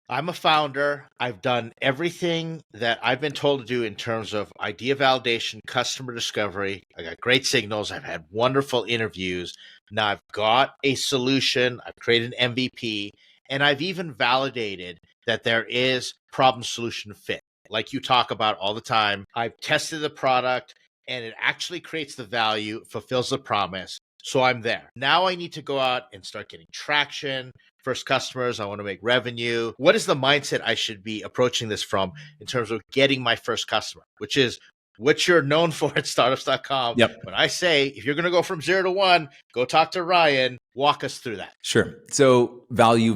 I'm a founder. I've done everything that I've been told to do in terms of idea validation, customer discovery. I got great signals. I've had wonderful interviews. Now I've got a solution. I've created an MVP, and I've even validated that there is problem solution fit. Like you talk about all the time, I've tested the product and it actually creates the value, fulfills the promise. So I'm there. Now I need to go out and start getting traction, first customers. I want to make revenue. What is the mindset I should be approaching this from in terms of getting my first customer, which is what you're known for at Startups.com. Yep. When I say, if you're going to go from 0 to 1, go talk to Ryan, walk us through that. Sure. So value,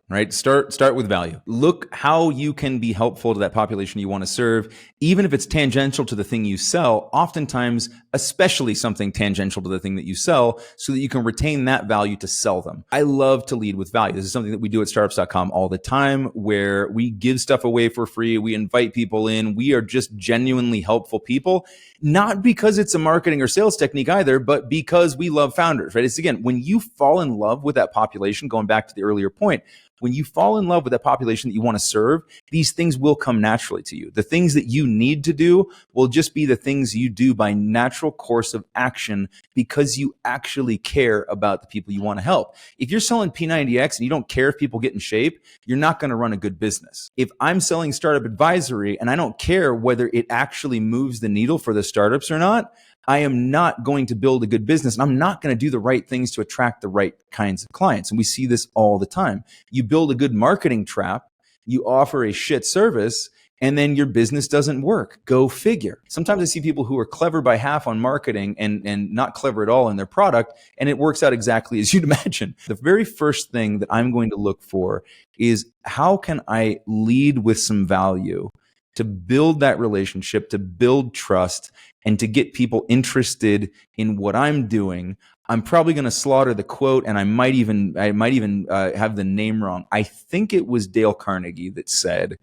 right? Start with value. Look how you can be helpful to that population you want to serve, even if it's tangential to the thing you sell, oftentimes, especially something tangential to the thing that you sell, so that you can retain that value to sell them. I love to lead with value. This is something that we do at Startups.com all the time, where we give stuff away for free. We invite people in. We are just genuinely helpful people, not because it's a marketing or sales technique either, but because we love founders, right? It's again, when you fall in love with that population, going back to the earlier point, when you fall in love with that population that you want to serve, these things will come naturally to you. The things that you need to do will just be the things you do by natural course of action because you actually care about the people you want to help. If you're selling P90X and you don't care if people get in shape, you're not going to run a good business. If I'm selling startup advisory and I don't care whether it actually moves the needle for the startups or not, I am not going to build a good business, and I'm not going to do the right things to attract the right kinds of clients. And we see this all the time. You build a good marketing trap, you offer a shit service, and then your business doesn't work. Go figure. Sometimes I see people who are clever by half on marketing and not clever at all in their product, and it works out exactly as you'd imagine. The very first thing that I'm going to look for is, how can I lead with some value to build that relationship, to build trust, and to get people interested in what I'm doing. I'm probably going to slaughter the quote, and I might even have the name wrong. I think it was Dale Carnegie that said,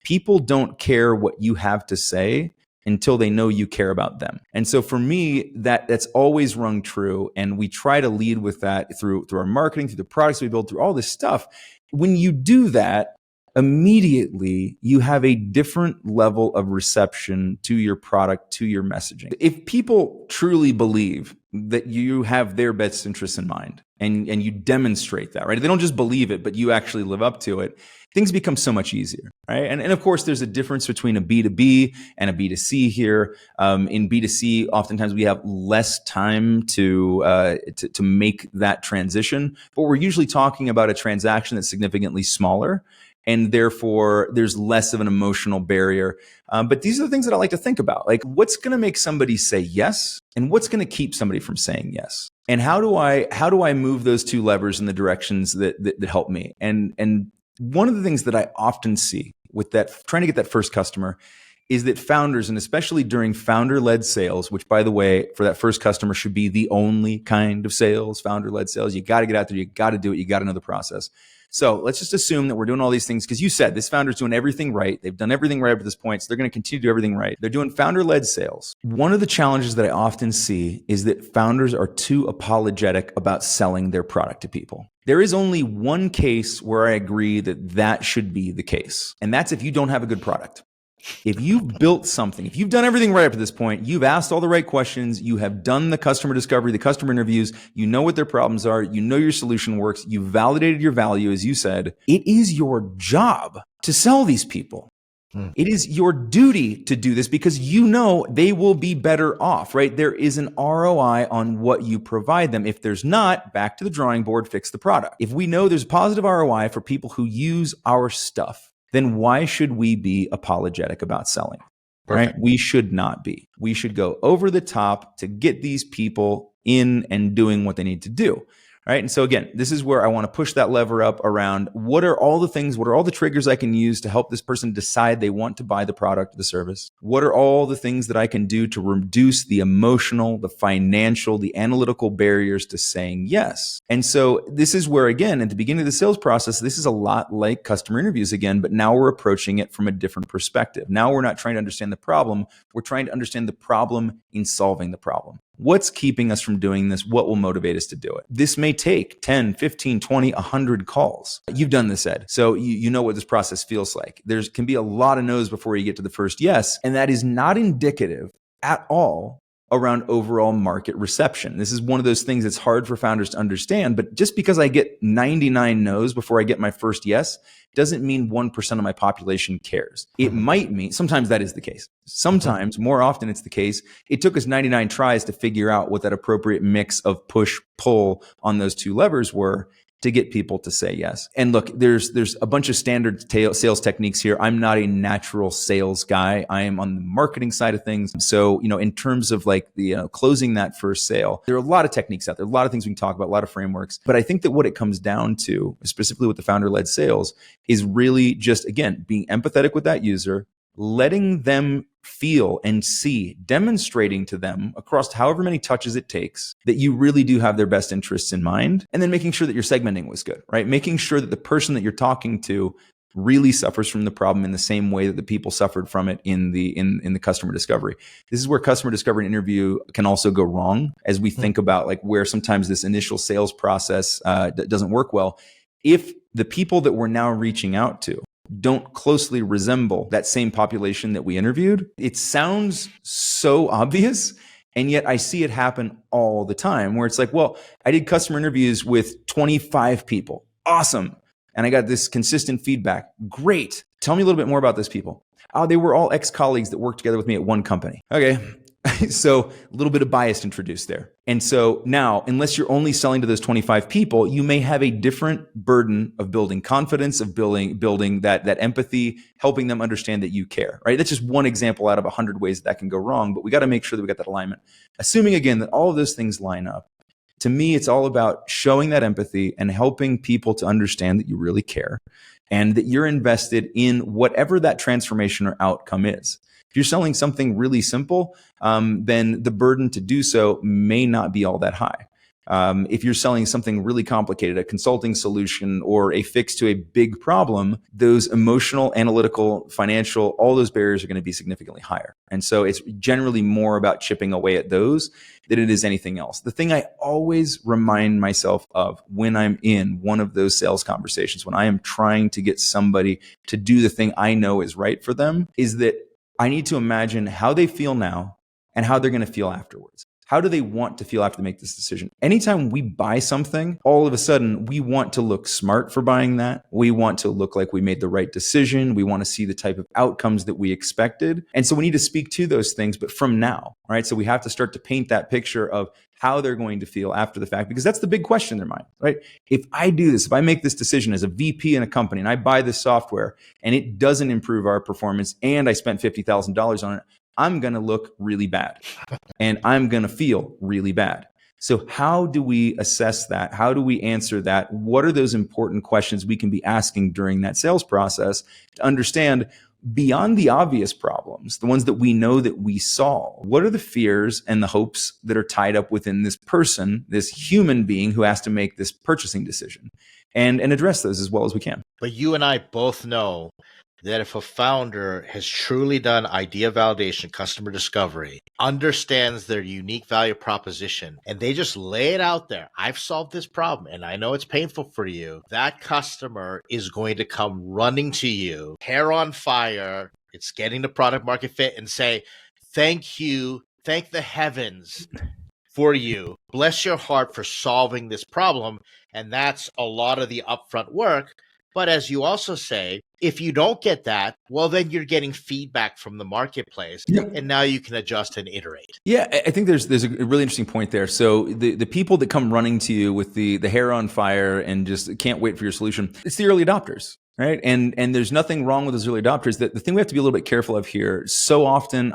"People don't care what you have to say until they know you care about them." And so for me, that's always rung true. And we try to lead with that through our marketing, through the products we build, through all this stuff. When you do that, immediately you have a different level of reception to your product, to your messaging. If people truly believe that you have their best interests in mind and you demonstrate that, right? They don't just believe it, but you actually live up to it, things become so much easier, right? And of course, there's a difference between a B2B and a B2C here. In B2C, oftentimes we have less time to make that transition, but we're usually talking about a transaction that's significantly smaller, and therefore there's less of an emotional barrier. But these are the things that I like to think about. Like, what's going to make somebody say yes, and what's going to keep somebody from saying yes? And how do I move those two levers in the directions that help me? And one of the things that I often see with that, trying to get that first customer, is that founders, and especially during founder-led sales, which, by the way, for that first customer should be the only kind of sales, founder-led sales. You got to get out there, you got to do it, you got to know the process. So let's just assume that we're doing all these things because you said this founder's doing everything right. They've done everything right up to this point, so they're going to continue to do everything right. They're doing founder-led sales. One of the challenges that I often see is that founders are too apologetic about selling their product to people. There is only one case where I agree that should be the case, and that's if you don't have a good product. If you've built something, if you've done everything right up to this point, you've asked all the right questions, you have done the customer discovery, the customer interviews, you know what their problems are, you know your solution works, you validated your value, as you said, it is your job to sell these people. It is your duty to do this because you know they will be better off, right? There is an ROI on what you provide them. If there's not, back to the drawing board, fix the product. If we know there's positive ROI for people who use our stuff, then why should we be apologetic about selling? Perfect. Right? We should not be. We should go over the top to get these people in and doing what they need to do. Right. And so again, this is where I want to push that lever up around what are all the triggers I can use to help this person decide they want to buy the product or the service? What are all the things that I can do to reduce the emotional, the financial, the analytical barriers to saying yes? And so this is where, again, at the beginning of the sales process, this is a lot like customer interviews again, but now we're approaching it from a different perspective. Now we're not trying to understand the problem. We're trying to understand the problem in solving the problem. What's keeping us from doing this? What will motivate us to do it? This may take 10, 15, 20, 100 calls. You've done this, Ed. So you know what this process feels like. There can be a lot of no's before you get to the first yes. And that is not indicative at all around overall market reception. This is one of those things that's hard for founders to understand, but just because I get 99 no's before I get my first yes doesn't mean 1% of my population cares. It might mean, sometimes that is the case. Sometimes, more often it's the case, it took us 99 tries to figure out what that appropriate mix of push, pull on those two levers were to get people to say yes. And look, there's a bunch of standard sales techniques here. I'm not a natural sales guy. I am on the marketing side of things. So, in terms of like the closing that first sale, there are a lot of techniques out there, a lot of things we can talk about, a lot of frameworks. But I think that what it comes down to, specifically with the founder-led sales, is really just, again, being empathetic with that user, letting them feel and see, demonstrating to them across however many touches it takes that you really do have their best interests in mind, and then making sure that your segmenting was good, right? Making sure that the person that you're talking to really suffers from the problem in the same way that the people suffered from it in the customer discovery. This is where customer discovery and interview can also go wrong as we think about like where sometimes this initial sales process doesn't work well. If the people that we're now reaching out to don't closely resemble that same population that we interviewed, it sounds so obvious. And yet I see it happen all the time where it's like, well, I did customer interviews with 25 people. Awesome. And I got this consistent feedback. Great. Tell me a little bit more about those people. Oh, they were all ex-colleagues that worked together with me at one company. Okay. So a little bit of bias introduced there. And so now, unless you're only selling to those 25 people, you may have a different burden of building confidence, of building that empathy, helping them understand that you care, right? That's just one example out of 100 ways that can go wrong, but we got to make sure that we got that alignment. Assuming again that all of those things line up, to me, it's all about showing that empathy and helping people to understand that you really care and that you're invested in whatever that transformation or outcome is. If you're selling something really simple, then the burden to do so may not be all that high. If you're selling something really complicated, a consulting solution or a fix to a big problem, those emotional, analytical, financial, all those barriers are going to be significantly higher. And so it's generally more about chipping away at those than it is anything else. The thing I always remind myself of when I'm in one of those sales conversations, when I am trying to get somebody to do the thing I know is right for them, is that I need to imagine how they feel now and how they're going to feel afterwards. How do they want to feel after they make this decision? Anytime we buy something, all of a sudden we want to look smart for buying that. We want to look like we made the right decision. We want to see the type of outcomes that we expected. And so we need to speak to those things, but from now, right? So we have to start to paint that picture of how they're going to feel after the fact, because that's the big question in their mind, right? If I do this, if I make this decision as a VP in a company and I buy this software and it doesn't improve our performance and I spent $50,000 on it, I'm going to look really bad and I'm going to feel really bad. So how do we assess that? How do we answer that? What are those important questions we can be asking during that sales process to understand beyond the obvious problems, the ones that we know that we solve? What are the fears and the hopes that are tied up within this person, this human being who has to make this purchasing decision, and address those as well as we can? But you and I both know that if a founder has truly done idea validation, customer discovery, understands their unique value proposition, and they just lay it out there, I've solved this problem and I know it's painful for you, that customer is going to come running to you, hair on fire, it's getting the product market fit, and say, thank you, thank the heavens for you, bless your heart for solving this problem. And that's a lot of the upfront work. But as you also say, if you don't get that, well, then you're getting feedback from the marketplace, and now you can adjust and iterate. Yeah, I think there's a really interesting point there. So the people that come running to you with the hair on fire and just can't wait for your solution, it's the early adopters, right? And there's nothing wrong with those early adopters. The thing we have to be a little bit careful of here, so often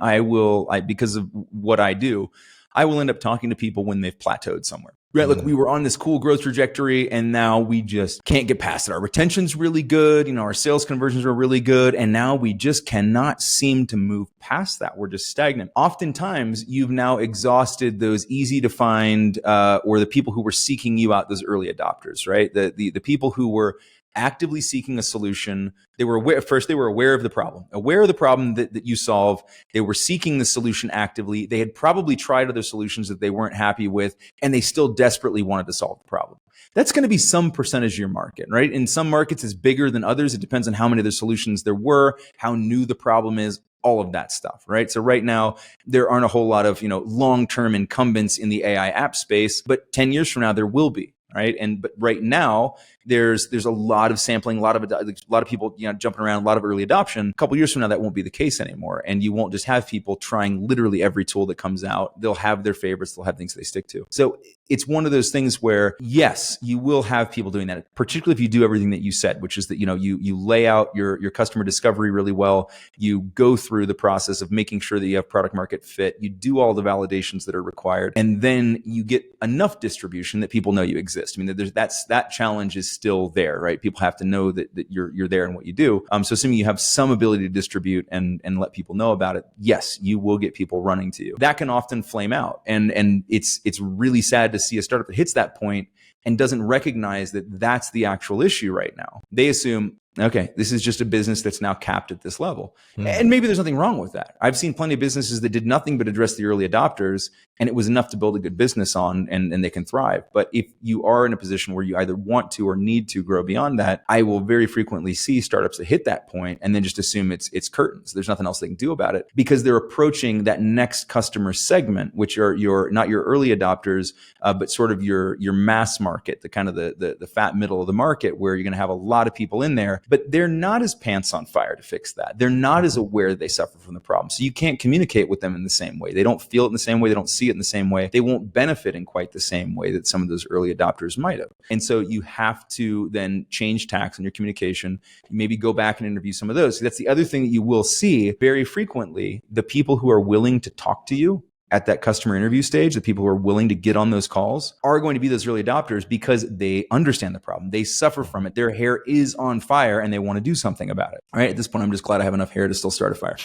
because of what I do, I will end up talking to people when they've plateaued somewhere. Right, look, we were on this cool growth trajectory and now we just can't get past it. Our retention's really good, our sales conversions are really good, and now we just cannot seem to move past that. We're just stagnant. Oftentimes, you've now exhausted those easy to find or the people who were seeking you out, those early adopters, right? The people who were actively seeking a solution. They were aware, first they were aware of the problem that you solve. They were seeking the solution actively. They had probably tried other solutions that they weren't happy with, and they still desperately wanted to solve the problem. That's going to be some percentage of your market, right? In some markets, it's bigger than others. It depends on how many of the solutions there were, how new the problem is, all of that stuff, right? So right now, there aren't a whole lot of, long-term incumbents in the AI app space, but 10 years from now, there will be. Right. But right now there's a lot of sampling, a lot of people, jumping around, a lot of early adoption. A couple of years from now, that won't be the case anymore. And you won't just have people trying literally every tool that comes out. They'll have their favorites. They'll have things they stick to. So it's one of those things where, yes, you will have people doing that, particularly if you do everything that you said, which is that, you lay out your customer discovery really well. You go through the process of making sure that you have product market fit. You do all the validations that are required. And then you get enough distribution that people know you exist. I mean, that challenge is still there, right? People have to know that you're there in what you do. So assuming you have some ability to distribute and let people know about it, yes, you will get people running to you. That can often flame out. And it's really sad to see a startup that hits that point and doesn't recognize that that's the actual issue right now. They assume, okay, this is just a business that's now capped at this level. And maybe there's nothing wrong with that. I've seen plenty of businesses that did nothing but address the early adopters, and it was enough to build a good business on, and they can thrive. But if you are in a position where you either want to or need to grow beyond that, I will very frequently see startups that hit that point and then just assume it's curtains. There's nothing else they can do about it because they're approaching that next customer segment, which are not your early adopters, but sort of your mass market, the kind of the fat middle of the market where you're going to have a lot of people in there. But they're not as pants on fire to fix that. They're not as aware that they suffer from the problem. So you can't communicate with them in the same way. They don't feel it in the same way. They don't see it in the same way. They won't benefit in quite the same way that some of those early adopters might have. And so you have to then change tacks in your communication. Maybe go back and interview some of those. So that's the other thing that you will see very frequently. The people who are willing to talk to you at that customer interview stage, the people who are willing to get on those calls are going to be those early adopters because they understand the problem. They suffer from it. Their hair is on fire and they want to do something about it. All right. At this point, I'm just glad I have enough hair to still start a fire.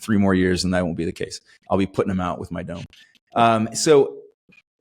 3 more years and that won't be the case. I'll be putting them out with my dome. So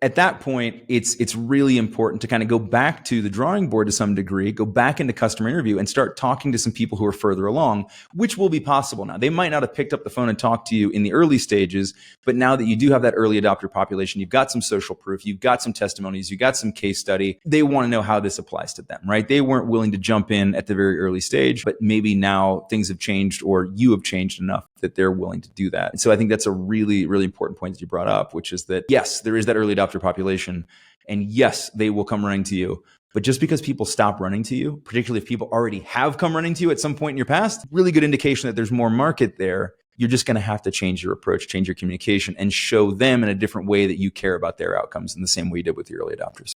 at that point, it's really important to kind of go back to the drawing board to some degree, go back into customer interview and start talking to some people who are further along, which will be possible now. They might not have picked up the phone and talked to you in the early stages, but now that you do have that early adopter population, you've got some social proof, you've got some testimonies, you've got some case study. They want to know how this applies to them, right? They weren't willing to jump in at the very early stage, but maybe now things have changed or you have changed enough that they're willing to do that. And so I think that's a really, really important point that you brought up, which is that, yes, there is that early adopter population. And yes, they will come running to you. But just because people stop running to you, particularly if people already have come running to you at some point in your past, really good indication that there's more market there. You're just going to have to change your approach, change your communication, and show them in a different way that you care about their outcomes in the same way you did with the early adopters.